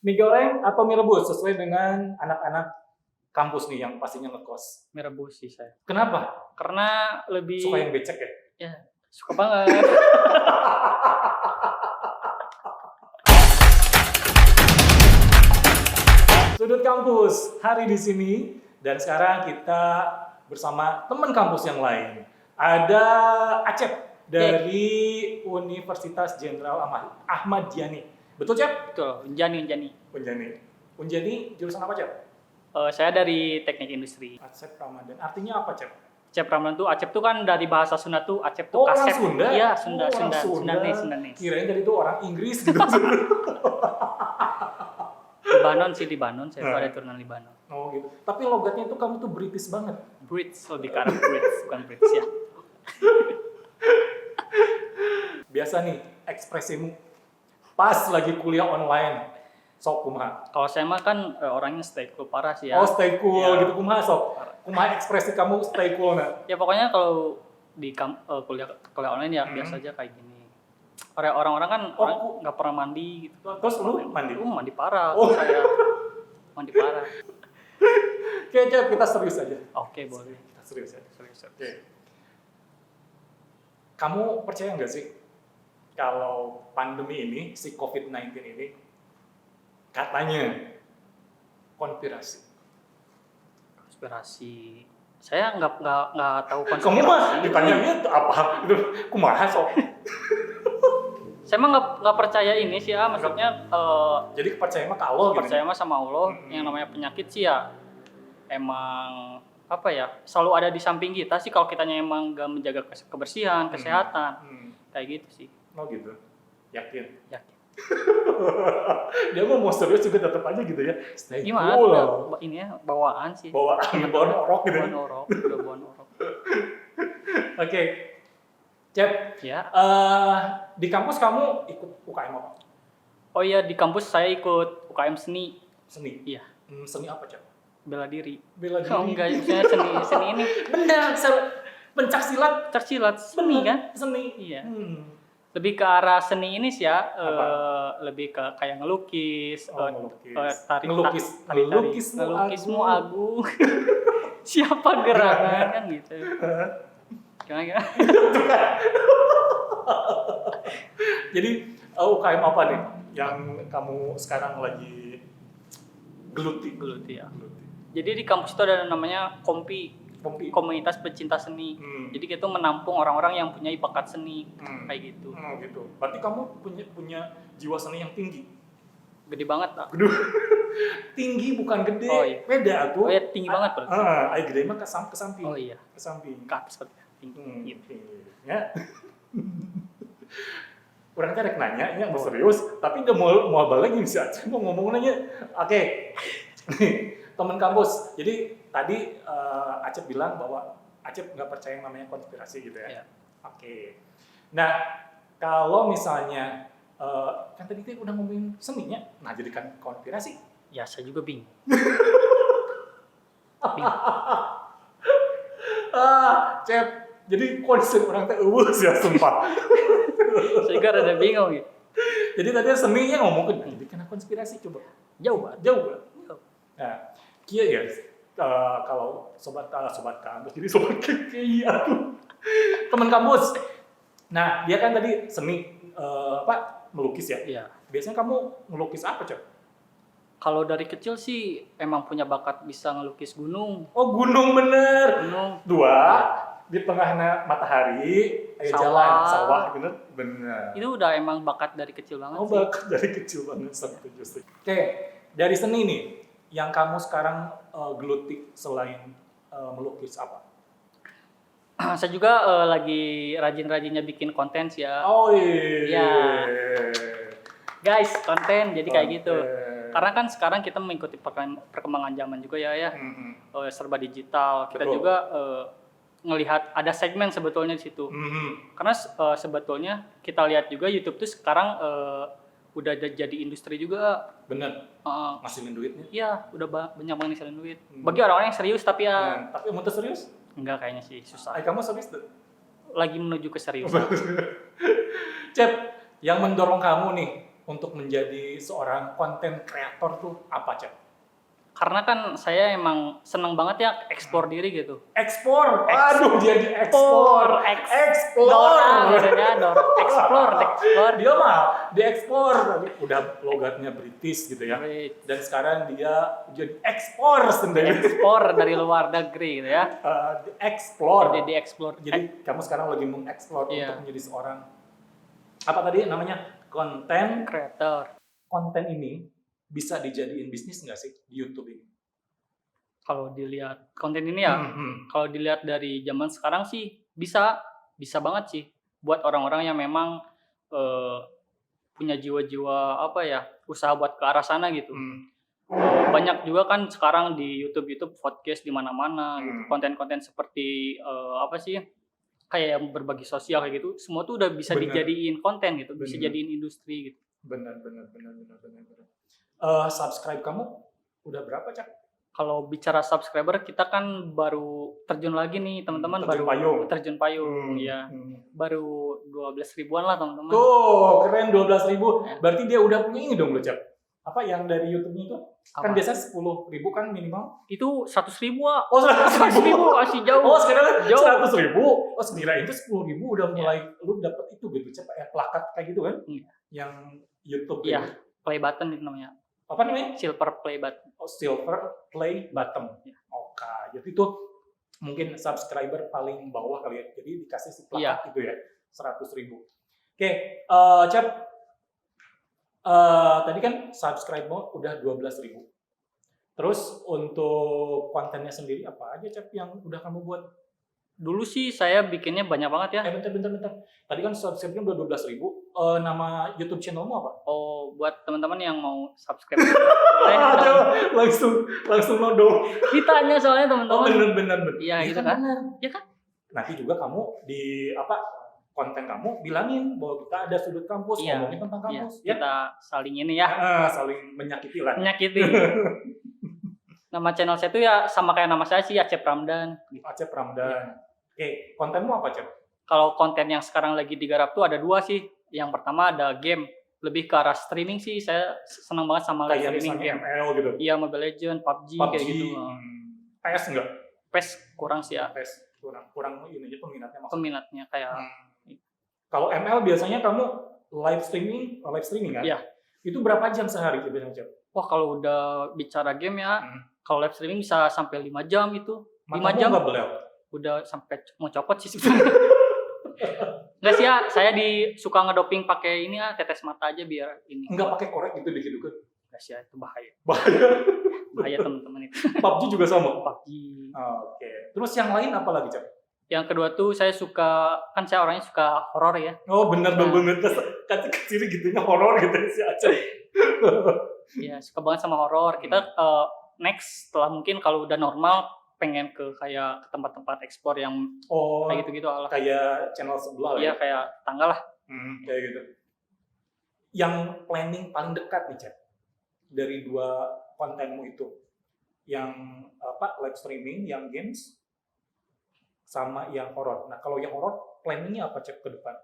Mie goreng atau mie rebus sesuai dengan anak-anak kampus nih yang pastinya ngekos. Mie rebus sih saya. Kenapa? Karena lebih Suka yang becek ya? Ya, suka banget. Sudut kampus hari di sini dan sekarang kita bersama teman kampus yang lain. Ada Acep dari Universitas Jenderal Ahmad Yani. Betul, Cep? Betul, Unjani. Unjani jurusan apa, Cep? Saya dari Teknik Industri. Acep Ramadan. Artinya apa, Cep? Acep Ramadan tuh, Acep tuh kan dari bahasa Sunda tuh, Acep tuh orang kaset. Sunda? Iya, Sunda. Sundanes. Kirain tadi itu orang Inggris gitu. Libanon, saya tuh ada turunan Libanon. Oh gitu. Tapi logatnya itu kamu tuh British banget. Brits, lebih ke arah Brits, bukan Brits ya. Biasa nih ekspresimu pas lagi kuliah online. Sok kumaha. Kalau saya mah kan orangnya stay cool parah sih ya. Oh stay cool Ya. gitu kumaha sok. Kumaha ekspresi kamu stay cool nggak? Ya pokoknya kalau di kuliah online ya biasa aja kayak gini. Orang-orang kan orang nggak pernah mandi gitu. Terus lu mandi? Mandi parah. Oh. Saya mandi parah. Oke, kita serius aja. Oke, boleh. Kita serius aja. Serius. Oke. Kamu percaya nggak sih kalau pandemi ini, si COVID-19 ini katanya konspirasi? Konspirasi. Saya nggak tahu konspirasi. Kamu mah ditanyanya itu apa? Itu kumaha sok? Saya mah nggak percaya ini sih ya, maksudnya Jadi percaya mah kalau percaya mah sama Allah. Yang namanya penyakit sih ya emang apa ya, selalu ada di samping kita sih kalau kitanya emang nggak menjaga kebersihan, kesehatan, kayak gitu sih. Oh gitu, yakin? Dia mau serius juga tetap aja gitu ya. Stay Gimana cool. tuh ini ya, bawaan sih. Bawaan orok gitu. Bawaan orok. Oke, Cep. Ya. Di kampus kamu ikut UKM apa? Oh iya, di kampus saya ikut UKM seni. Seni? Iya. Seni apa, Cep? Bela diri. Bela diri? Oh enggak, misalnya seni ini. Bener, pencak silat. Tersilat seni kan? Seni. Iya. Lebih ke arah seni ini sih ya, lebih ke kayak ngelukis, ngelukismu agung. Siapa gerangan kan gitu. Gimana? Jadi UKM apa nih yang kamu sekarang lagi geluti ya. Jadi di kampus itu ada namanya Kompi. Komunitas pecinta seni. Jadi kita menampung orang-orang yang punya bakat seni kayak gitu. Gitu. Berarti kamu punya jiwa seni yang tinggi. Gede banget tak? Tinggi bukan gede. Oh, iya. Beda tuh. Oh ya, tinggi banget berarti. Ay gede mah ke samping. Oh iya. Ke samping. Ke atas berarti. Tinggi. Ya. Orang kan nanya, ya mau serius, tapi nggak mau balik sih aja mau ngomong nanya. Oke. Teman kampus. Jadi tadi Acep bilang bahwa Acep nggak percaya yang namanya konspirasi gitu ya. Oke. Nah, kalau misalnya kan tadi kita udah ngomongin seninya, nah jadikan konspirasi. Ya, saya juga bingung. Cep, jadi konsep orang teh eueus ya sumpah. Saya juga rada bingung gitu. Jadi tadi seninya ngomong kan jadikan konspirasi coba. Jauh. Nah, kia ya. Kalau sobat kampus, jadi sobat keki tuh teman kampus. Nah, dia kan tadi seni melukis ya. Iya. Biasanya kamu melukis apa, Cok? Kalau dari kecil sih emang punya bakat bisa ngelukis gunung. Oh, gunung bener. Gunung. Dua di tengahnya matahari, jalan sawah bener. Itu udah emang bakat dari kecil banget. Oh, bakat dari kecil banget, setuju. Oke, dari seni nih, yang kamu sekarang geluti selain melukis apa? Saya juga lagi rajin-rajinnya bikin konten sih ya. Oh iya. Guys, konten jadi kayak gitu. Karena kan sekarang kita mengikuti perkembangan zaman juga ya. Serba digital. Kita juga ngelihat ada segmen sebetulnya di situ. Karena sebetulnya kita lihat juga YouTube tuh sekarang udah jadi industri juga. Bener. Ngasilin duitnya. Iya, udah banyak banget ngasilin duit. Bagi orang-orang yang serius tapi ya. Tapi mau serius? Enggak, kayaknya sih susah. Kamu serius tuh? Lagi menuju ke seriusan. Cep, yang mendorong kamu nih untuk menjadi seorang konten kreator tuh apa, Cep? Karena kan saya emang seneng banget ya ekspor diri gitu. Ekspor, aduh dia diekspor, Dorang gitu ya, explore. Dia mah diekspor, tadi udah logatnya British gitu ya. Dan sekarang dia jadi ekspor sendiri. Ekspor dari luar negeri gitu ya. Diekspor. Dieksplor. Jadi kamu sekarang lagi mengeksplor Iya. untuk menjadi seorang apa tadi namanya konten Creator. Konten ini bisa dijadiin bisnis nggak sih di YouTube ini? Kalau dilihat konten ini ya, kalau dilihat dari zaman sekarang sih bisa banget sih buat orang-orang yang memang punya jiwa-jiwa apa ya, usaha buat ke arah sana gitu. Banyak juga kan sekarang di YouTube podcast di mana-mana gitu. Konten-konten seperti apa sih? Kayak yang berbagi sosial kayak gitu, semua tuh udah bisa dijadiin konten gitu, bisa jadiin industri gitu. Benar. Subscribe kamu udah berapa, Cak? Kalau bicara subscriber, kita kan baru terjun lagi nih teman-teman, terjun payung ya. Baru 12 ribuan lah teman-teman. Tuh, keren 12.000. Ya. Berarti dia udah punya ini dong, Cak. Apa yang dari YouTube-nya itu? Kan biasanya 10.000 kan minimal. Itu 100.000. Oh, 100.000 masih jauh. Oh, sekarang 100.000. Oh, sekira itu 10.000 udah mulai lu dapat itu gitu, Cak, ya plakat kayak gitu kan? Yang YouTube gitu. Iya, play button itu namanya. Apa namanya? Silver play button. Oh, silver play button. Oke, jadi itu mungkin subscriber paling bawah kali ya. Jadi dikasih si plakat itu ya, 100.000. Oke, Cap. Tadi kan subscriber udah 12.000. Terus untuk kontennya sendiri apa aja, Cap, yang udah kamu buat? Dulu sih saya bikinnya banyak banget ya. Bentar. Tadi kan subscribe-nya udah 12.000. Nama YouTube channelmu apa? Oh, buat teman-teman yang mau subscribe. langsung nodong. Ditanya soalnya teman-teman. Oh, bener. Iya, gitu kan. Iya kan? Nanti juga kamu di konten kamu bilangin bahwa kita ada sudut kampus, ngomongin tentang kampus. Ya? Kita saling ini ya. Saling menyakiti lah. Nama channel saya itu ya sama kayak nama saya sih, Acep Ramdan. Acep Ramdan. Oke, kontenmu apa, Cep? Kalau konten yang sekarang lagi digarap tuh ada 2 sih. Yang pertama ada game, lebih ke arah streaming sih. Saya senang banget sama live streaming game. ML gitu. Iya, Mobile Legends, PUBG kayak gitu. PS enggak? PS kurang sih ya. PS kurang ini aja peminatnya maksudnya. Peminatnya kayak Kalau ML biasanya kamu live streaming kan? Iya. Itu berapa jam sehari biasanya, Cep? Wah, kalau udah bicara game ya, kalau live streaming bisa sampai 5 jam itu. 5 jam. Udah sampai mau copot sih sebenarnya. Enggak sih ya, saya suka ngedoping pakai ini ya, tetes mata aja biar ini. Enggak pakai korek gitu dikit-dikit. Enggak sih ya, itu bahaya. Bahaya teman-teman itu. PUBG juga sama? PUBG. Oke. Terus yang lain apa lagi, Cep? Yang kedua tuh saya suka, kan saya orangnya suka horor ya. Oh, bener banget. Kecil gitunya horor gitu sih, Acep. Iya, suka banget sama horor. Kita next setelah mungkin kalau udah normal pengen ke kayak ke tempat-tempat ekspor yang kayak gitu-gitu lah. Kayak channel sebelah ya? Iya, kayak tangga lah. Kayak gitu. Yang planning paling dekat nih, Cep, dari 2 kontenmu itu, yang live streaming, yang games, sama yang horor. Nah, kalau yang horor planningnya apa, Cep, ke depan?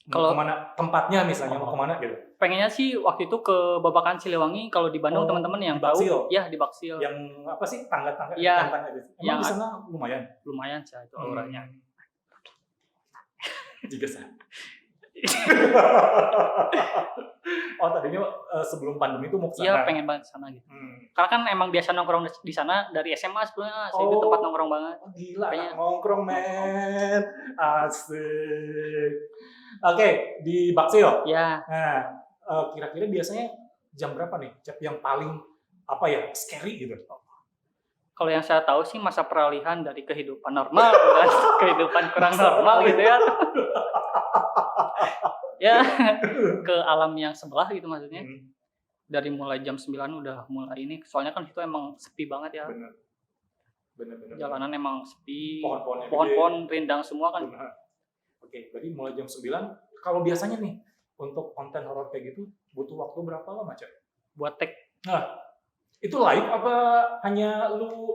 Mau kemana tempatnya misalnya, mau kemana gitu? Pengennya sih waktu itu ke Babakan Siliwangi, kalau di Bandung teman-teman yang tahu. Ya, di Baksil. Yang apa sih, tangga-tangga? Iya. Emang di sana lumayan? Lumayan sih itu auranya. Juga sah. Oh, tadinya sebelum pandemi itu mau ke sana? Iya, pengen banget ke sana gitu. Karena kan emang biasa nongkrong di sana dari SMA sebelumnya, itu tempat nongkrong banget. Gila, nongkrong men. Asik. Oke, di Baksil. Ya. Nah, kira-kira biasanya jam berapa nih, Cep, yang paling scary gitu? Kalau yang saya tahu sih masa peralihan dari kehidupan normal ke kehidupan kurang normal gitu ya. Ya, ke alam yang sebelah gitu maksudnya. Dari mulai jam 9 udah mulai ini, soalnya kan itu emang sepi banget ya. Bener. Jalanan emang sepi, pohon-pohon rindang semua kan. Oke, berarti mulai jam 9. Kalau biasanya nih, untuk konten horor kayak gitu, butuh waktu berapa lama, Cep? Buat tag. Nah, itu live apa hanya lu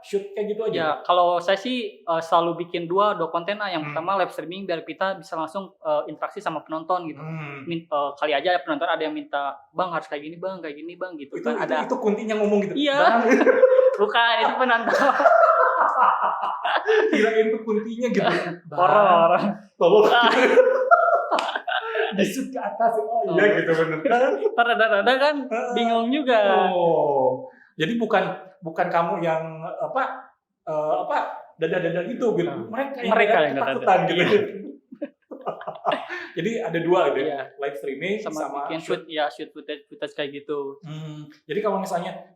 shoot kayak gitu aja. Ya, kalau saya sih selalu bikin dua konten lah. Yang pertama live streaming biar kita bisa langsung interaksi sama penonton gitu. Kali aja penonton ada yang minta, "Bang, harus kayak gini, Bang, gitu Itu, kan." Ada. itu kuntinya ngomong gitu. Iya. Bukan, itu penonton. Kirain itu kuntinya gitu. Horor. Tolong. Disut ke atas. Oh iya gitu bener kan. Rada-rada kan bingung juga. Oh. Jadi bukan kamu yang dada gitu. Mereka yang ketakutan gitu. Jadi ada dua gitu ya, live streaming sama bikin shoot footage kayak gitu. Jadi kalau misalnya,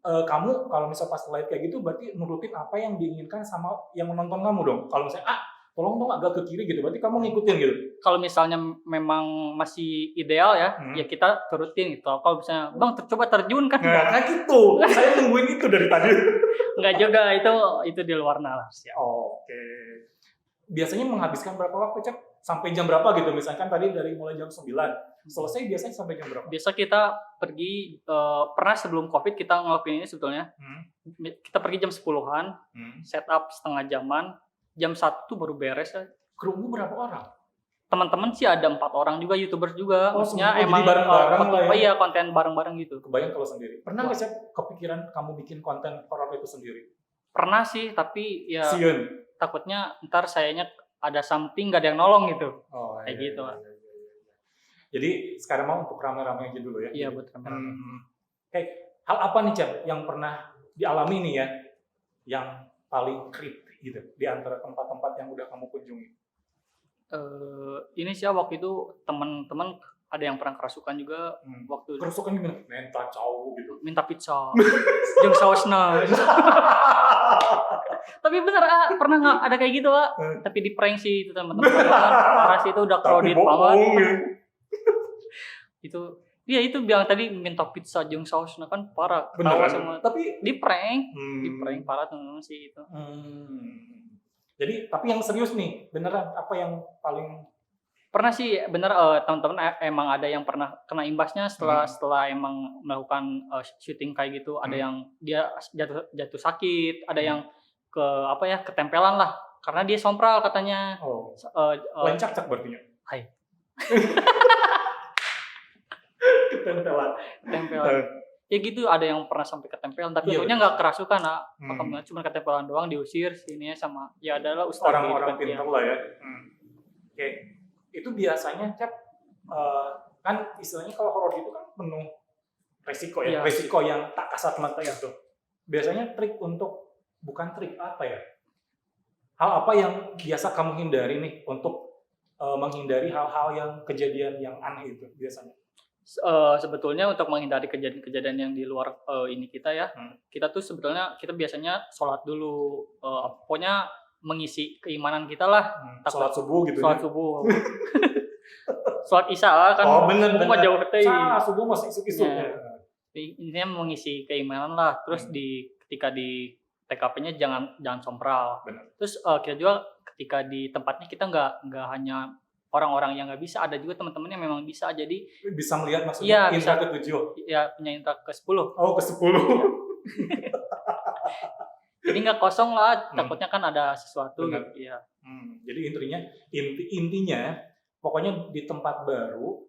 kamu kalau misal pas live kayak gitu berarti nurutin apa yang diinginkan sama yang menonton kamu dong. Kalau misalnya tolong dong agak ke kiri gitu, berarti kamu ngikutin gitu. Kalau misalnya memang masih ideal ya, ya kita turutin gitu. Kalau misalnya, "Bang, coba terjun kan." Nah gitu. Saya nungguin itu dari tadi. Enggak juga, itu di luar nalar sih. Oke. Biasanya menghabiskan berapa waktu, Cep? Sampai jam berapa gitu? Misalkan tadi dari mulai jam 9, selesai biasanya sampai jam berapa? Biasa kita pergi, pernah sebelum Covid kita ngelakuin ini sebetulnya. Kita pergi jam 10-an, setup setengah jaman, jam 1 baru beres. Krumu berapa orang? Teman-teman sih ada 4 orang juga, YouTubers juga. Maksudnya emang bareng-bareng lah ya. Iya, konten bareng-bareng gitu. Kebayang kalau sendiri. Pernah nggak sih kepikiran kamu bikin konten horor itu sendiri? Pernah sih, tapi ya Sieun. takutnya ntar sayanya ada something nggak ada yang nolong gitu. Kayak gitu. Iya. Jadi sekarang mau untuk rame-rame aja dulu ya? Iya, buat rame-rame. Hal apa nih, Cep, yang pernah dialami nih ya, yang paling creepy gitu di antara tempat-tempat yang udah kamu kunjungi? Ini sih waktu itu teman-teman ada yang pernah kerasukan juga. Waktu kerasukan gimana? Minta cau gitu. Minta pizza. Jeung sausna. Tapi bener pernah nggak ada kayak gitu tapi di prank sih itu teman-teman. Parah sih itu udah crowded banget. Itu bilang tadi minta pizza jeung sausna kan parah. Beneran sama. Tapi di prank parah teman-teman sih itu. Jadi tapi yang serius nih, beneran apa yang paling pernah sih bener teman-teman emang ada yang pernah kena imbasnya setelah emang melakukan syuting kayak gitu. Ada yang dia jatuh sakit, ada yang ketempelan lah karena dia sompral katanya. Lencak berarti ya. Hai. Ketempelan. Ya gitu, ada yang pernah sampai ketempelan tapi untungnya nggak kerasukan cuma ketempelan doang, diusir sini sama ya adalah ustaz orang-orang pintar lah ya. Oke. Itu biasanya, Cep, kan istilahnya kalau horor itu kan penuh resiko ya, resiko yang tak kasat mata itu. Biasanya bukan trik apa ya? Hal apa yang biasa kamu hindari nih untuk menghindari hal-hal yang kejadian yang aneh itu biasanya? Sebetulnya untuk menghindari kejadian-kejadian yang di luar ini kita ya, kita tuh sebetulnya kita biasanya sholat dulu, pokoknya mengisi keimanan kita lah. Sholat subuh gitu. Sholat subuh. Sholat isya lah kan. Bener. Jauh teh. Salah, subuh masih isuk-isuk. Intinya mengisi keimanan lah. Terus ketika di TKP-nya jangan sompral. Bener. Terus kita juga ketika di tempatnya kita nggak hanya orang-orang yang nggak bisa, ada juga teman-teman yang memang bisa. Jadi bisa melihat maksudnya indra ke-7. Iya, punya indra ke-10. Oh, ke-10. Jadi nggak kosong lah, takutnya kan ada sesuatu gitu ya. Jadi intinya pokoknya di tempat baru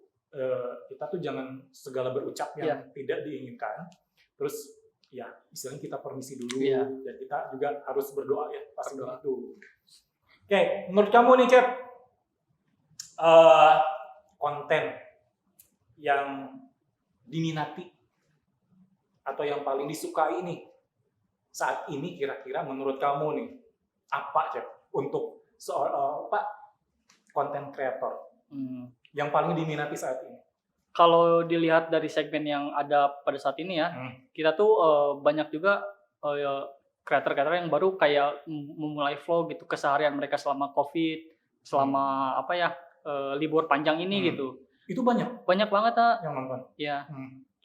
kita tuh jangan segala berucap yang tidak diinginkan. Terus ya istilahnya kita permisi dulu dan kita juga harus berdoa ya pas itu. Oke, menurut kamu nih, Cep, konten yang diminati atau yang paling disukai nih saat ini kira-kira menurut kamu nih apa, Cep, untuk konten kreator yang paling diminati saat ini? Kalau dilihat dari segmen yang ada pada saat ini ya, kita tuh banyak juga kreator-kreator yang baru kayak memulai vlog gitu keseharian mereka selama Covid, selama libur panjang ini gitu. Itu banyak banget yang nonton. Ya.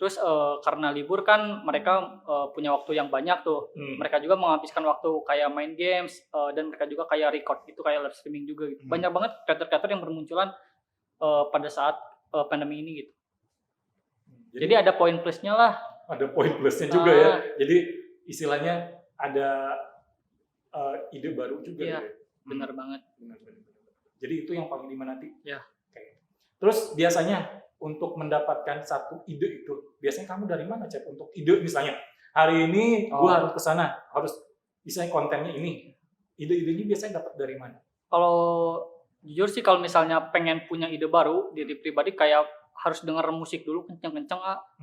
Terus karena libur kan mereka punya waktu yang banyak tuh. Mereka juga menghabiskan waktu kayak main games dan mereka juga kayak record gitu, kayak live streaming juga gitu. Banyak banget kreator-kreator yang bermunculan pada saat pandemi ini gitu. Jadi ada poin plusnya lah. Ada poin plusnya juga ya. Jadi istilahnya ada ide baru juga Iya, ya. benar banget. Benar. Jadi itu yang paling dimenanti. Ya. Oke. Terus biasanya untuk mendapatkan satu ide itu, biasanya kamu dari mana, Cep? Untuk ide misalnya, hari ini gua harus ke sana, harus misalnya kontennya ini. Ide-idenya biasanya dapat dari mana? Kalau jujur sih kalau misalnya pengen punya ide baru, diri pribadi kayak harus denger musik dulu kenceng-kenceng,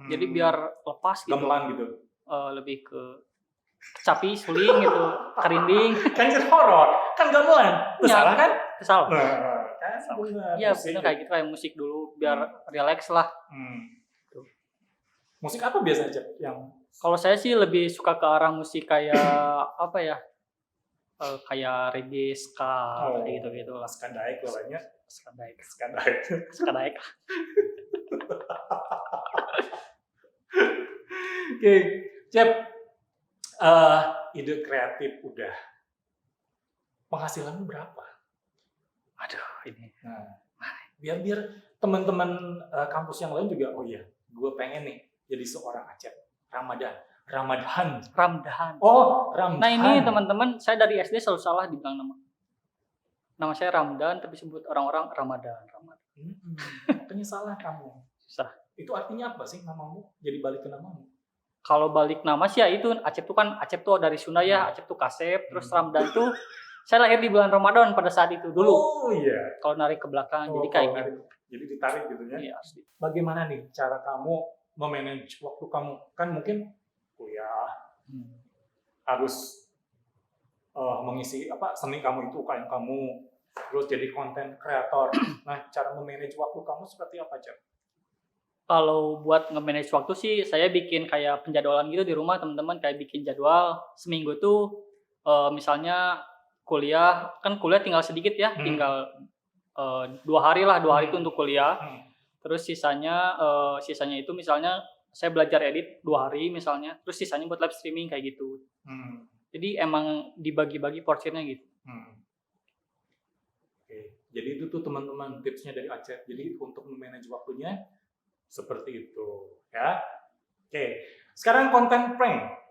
jadi biar lepas gitu. Gamelan gitu. Lebih ke kecapi, suling gitu, kerinding. Kan horor, kan gamelan. Itu salah kan? Itu salah. Iya, musik bener kayak gitu, kayak musik dulu biar relax lah. Tuh. Musik apa biasanya, Cep? Yang Kalau saya sih lebih suka ke arah musik kayak apa ya? Kayak reggae, ska, kayak gitu-gitu lah. Skadaik lah banyak. Skadaik. Skadaik. Oke, Cep. Ide kreatif udah. Penghasilanmu berapa? Aduh, ini. Nah, biar teman-teman kampus yang lain juga, oh iya, gue pengen nih jadi seorang Acep. Ramadan. Oh, Ramdan. Nah ini teman-teman, saya dari SD selalu salah dibilang nama. Nama saya Ramdan, tapi sebut orang-orang Ramadan. Makanya salah kamu. Susah. Itu artinya apa sih namamu? Jadi balik ke namamu. Kalau balik nama sih ya itu, Acep tuh kan, Acep tuh dari Sunda ya, Acep tuh Kasep, terus Ramdan tuh, saya lahir di bulan Ramadan pada saat itu dulu. Oh iya. Kalau narik ke belakang, jadi kayak gitu. Jadi ditarik gitu ya? Iya. Bagaimana nih cara kamu memanage waktu kamu? Kan mungkin kuliah, harus mengisi seni kamu itu UKM kamu, terus jadi konten kreator. Nah, cara memanage waktu kamu seperti apa, Cep? Kalau buat nge-manage waktu sih, saya bikin kayak penjadwalan gitu di rumah, teman-teman, kayak bikin jadwal seminggu tuh, misalnya kuliah tinggal sedikit ya, tinggal 2 hari itu untuk kuliah. Terus sisanya itu misalnya saya belajar edit 2 hari misalnya, terus sisanya buat live streaming kayak gitu. Jadi emang dibagi-bagi porsinya gitu. Oke. Jadi itu tuh teman-teman tipsnya dari Acep. Jadi untuk memanage waktunya seperti itu, ya. Oke. Sekarang konten prank.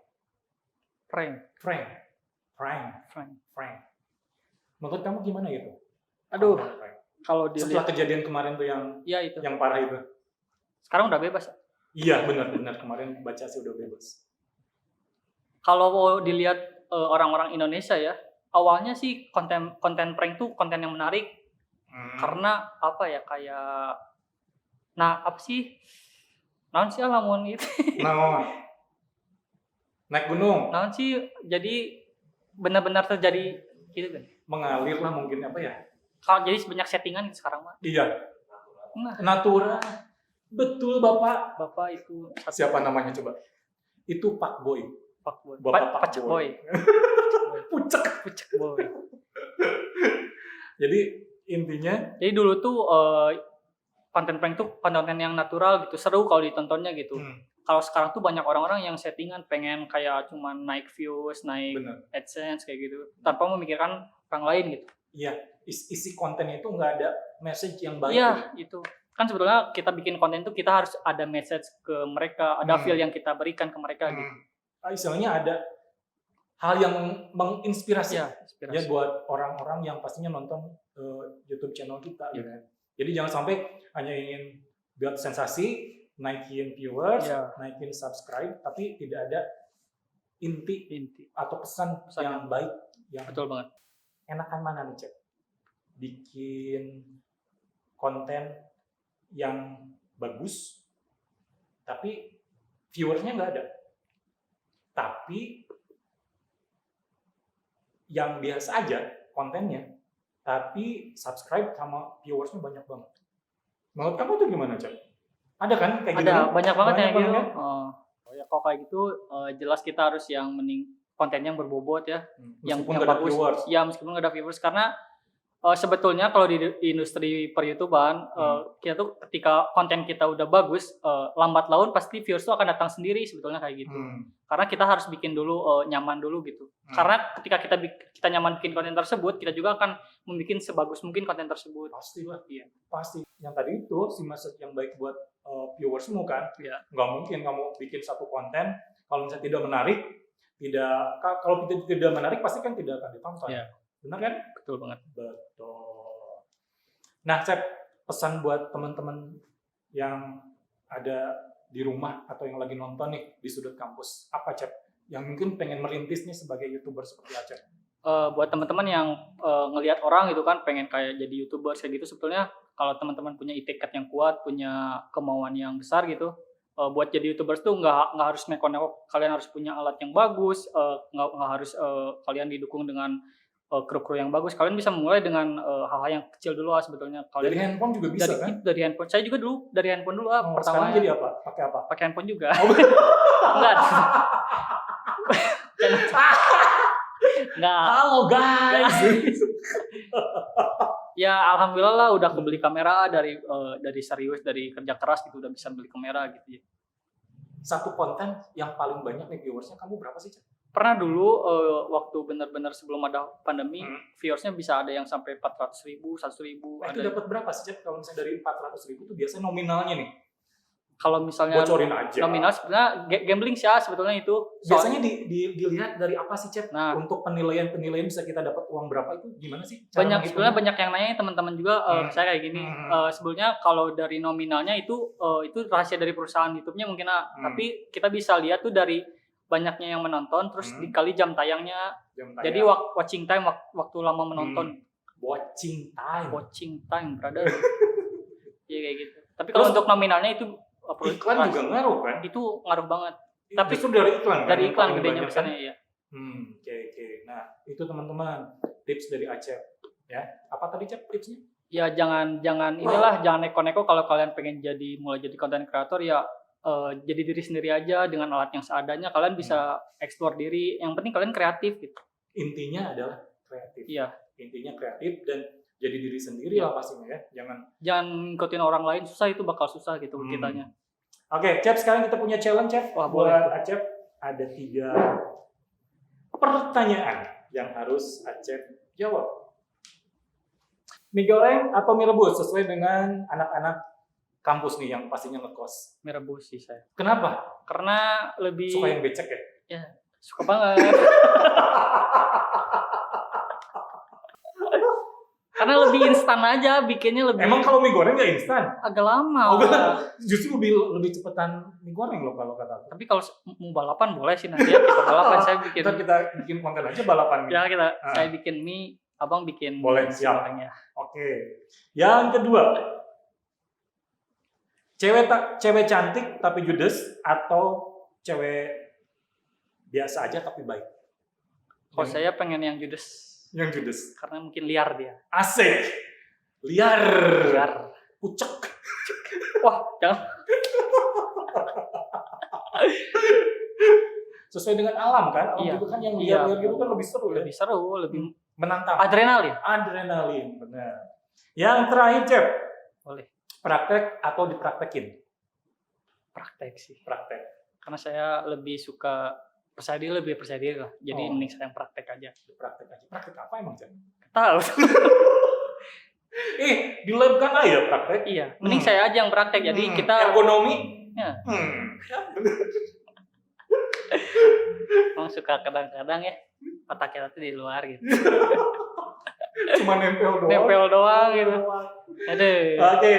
Menurut kamu gimana gitu? Aduh, kalau setelah kejadian kemarin tuh yang parah itu. Sekarang udah bebas. Iya, benar. Kemarin baca sih udah bebas. Kalau mau dilihat orang-orang Indonesia ya, awalnya sih konten prank tuh konten yang menarik. Karena apa ya, kayak apa sih? Naon sih lamun gitu. Naik gunung. Naon sih, jadi benar-benar terjadi gitu kan. Mengalir lah mungkin apa ya? Kalau jadi banyak settingan sekarang mah. Iya. Natural. Betul, Bapak. Bapak itu siapa namanya coba? Itu Pak Boy. Bapak Pak Boy. Pucek Boy. Jadi intinya, jadi dulu tuh konten prank tuh konten yang natural gitu, seru kalau ditontonnya gitu. Kalau sekarang tuh banyak orang-orang yang settingan pengen kayak cuman naik views, naik AdSense kayak gitu, tanpa memikirkan orang lain gitu. Iya, isi kontennya itu nggak ada message yang baik. Iya, itu. Kan sebetulnya kita bikin konten itu kita harus ada message ke mereka, ada feel yang kita berikan ke mereka gitu. Istilahnya ada hal yang menginspirasi ya buat orang-orang yang pastinya nonton YouTube channel kita. Gitu. Jadi jangan sampai hanya ingin buat sensasi, naikin viewers, naikin subscribe, tapi tidak ada inti atau pesan yang baik. Betul banget. Enakan mana nih, Cep? Bikin konten yang bagus, tapi viewersnya nggak ada. Tapi yang biasa aja kontennya, tapi subscribe sama viewersnya banyak banget. Menurut kamu itu gimana, Cep? Ada kan kayak gitu? Ada, banyak banget yang gitu. Ya kalau kayak gitu jelas kita harus yang konten yang berbobot ya, yang bagus. Ya meskipun nggak ada viewers, karena sebetulnya kalau di industri per-YouTubean kita tuh ketika konten kita udah bagus, lambat laun pasti viewers tuh akan datang sendiri sebetulnya kayak gitu. Karena kita harus bikin dulu nyaman dulu gitu. Karena ketika kita nyaman bikin konten tersebut, kita juga akan membuat sebagus mungkin konten tersebut. Pasti lah, iya. Pasti. Yang tadi itu si message yang baik buat viewersmu kan. Iya. Nggak mungkin kamu bikin satu konten kalau misalnya tidak menarik, kalau tidak menarik pasti kan tidak akan ditonton. Iya. Benar kan? Betul banget. Betul. Nah, Cep, pesan buat teman-teman yang ada di rumah atau yang lagi nonton nih di sudut kampus, apa Cep? Yang mungkin pengen merintis nih sebagai YouTuber seperti Acep. Buat teman-teman yang ngelihat orang gitu kan pengen kayak jadi YouTuber kayak gitu, sebetulnya kalau teman-teman punya itikat yang kuat, punya kemauan yang besar gitu, buat jadi YouTubers tuh nggak harus neko-neko, kalian harus punya alat yang bagus, nggak harus kalian didukung dengan kru-kru yang bagus. Kalian bisa mulai dengan hal-hal yang kecil dulu sebetulnya. Kalian Dari handphone juga bisa kan? Dari handphone. Saya juga dulu dari handphone dulu pertama. Sekarang jadi apa? Pakai apa? Pakai handphone juga. Oh, Enggak. Enggak. halo guys. Ya alhamdulillah lah udah kebeli kamera dari serius, dari kerja keras gitu udah bisa beli kamera gitu ya. Satu konten yang paling banyak nih viewersnya kamu berapa sih, Cep? Pernah dulu waktu benar-benar sebelum ada pandemi, viewersnya bisa ada yang sampai 400.000, 100.000. Itu dapat berapa sih, Cep? Kalau misalnya dari 400.000 itu biasanya nominalnya nih? Kalau misalnya bocorin aja. Nominal sebenarnya gambling sih sebetulnya itu. Biasanya dilihat dari apa sih, Cep? Nah, untuk penilaian bisa kita dapat uang berapa itu gimana sih? Sebenarnya banyak yang nanya teman-teman juga saya kayak gini. Sebetulnya kalau dari nominalnya itu rahasia dari perusahaan YouTube-nya mungkin tapi kita bisa lihat tuh dari banyaknya yang menonton terus dikali jam tayangnya. Jadi watching time waktu lama menonton. Watching time, brother. Iya kayak gitu. Tapi kalau untuk nominalnya itu iklan juga ngaruh kan? Itu ngaruh banget. Tapi itu dari iklan kan? Dari iklan gedenya misalnya ya. Oke. Nah, itu teman-teman tips dari Acep ya. Apa tadi, Cep, tipsnya? Ya jangan neko-neko kalau kalian pengen mulai jadi content creator ya jadi diri sendiri aja dengan alat yang seadanya. Kalian bisa explore diri. Yang penting kalian kreatif gitu. Intinya adalah kreatif. Iya. Intinya kreatif dan jadi diri sendiri lah pastinya ya. Jangan ngikutin orang lain, susah itu bakal susah gitu kitanya. Oke, Cep, sekarang kita punya challenge, Cep. Buat Acep ada 3 pertanyaan yang harus Acep jawab. Mie goreng atau mie rebus sesuai dengan anak-anak kampus nih yang pastinya ngekos. Mie rebus sih saya. Kenapa? Karena lebih suka yang becek ya? Ya, suka banget. Karena lebih instan aja, bikinnya lebih. Emang kalau mie goreng nggak instan? Agak lama. Justru lebih cepetan mie goreng loh kalau kata aku. Tapi kalau mau balapan boleh sih nanti ya kita balapan. Saya bikin. Kita bikin konten aja balapan. Ya saya bikin mie, abang bikin. Boleh siap. Gorengnya. Oke. Yang kedua, cewek cantik tapi judes atau cewek biasa aja tapi baik? Kalau saya pengen yang judes. Yang judes. Karena mungkin liar dia. Asik. Liar. Pucek. Wah, jangan. Sesuai dengan alam kan? Alam juga kan yang liar-liar gitu kan lebih seru ya? Lebih seru, lebih menantang. Adrenalin, benar. Yang terakhir, Cep. Boleh. Praktek atau dipraktekin? Praktek sih. Praktek. Karena saya lebih suka lebih percaya diri lah. Jadi mending saya yang praktek aja. Praktek apa emang, Cep? Tahu. Di lab kan aja praktek. Iya, mending saya aja yang praktek. Jadi kita ergonomi. Ya. Emang suka kadang-kadang ya otak kita tuh di luar gitu. Cuma nempel doang gitu. Aduh. Oke.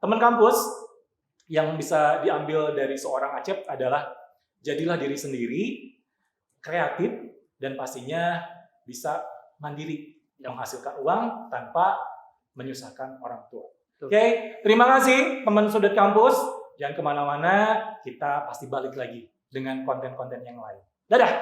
Teman kampus yang bisa diambil dari seorang Acep adalah jadilah diri sendiri, kreatif, dan pastinya bisa mandiri, menghasilkan uang tanpa menyusahkan orang tua. Oke, terima kasih teman sudut kampus. Jangan kemana-mana, kita pasti balik lagi dengan konten-konten yang lain. Dadah!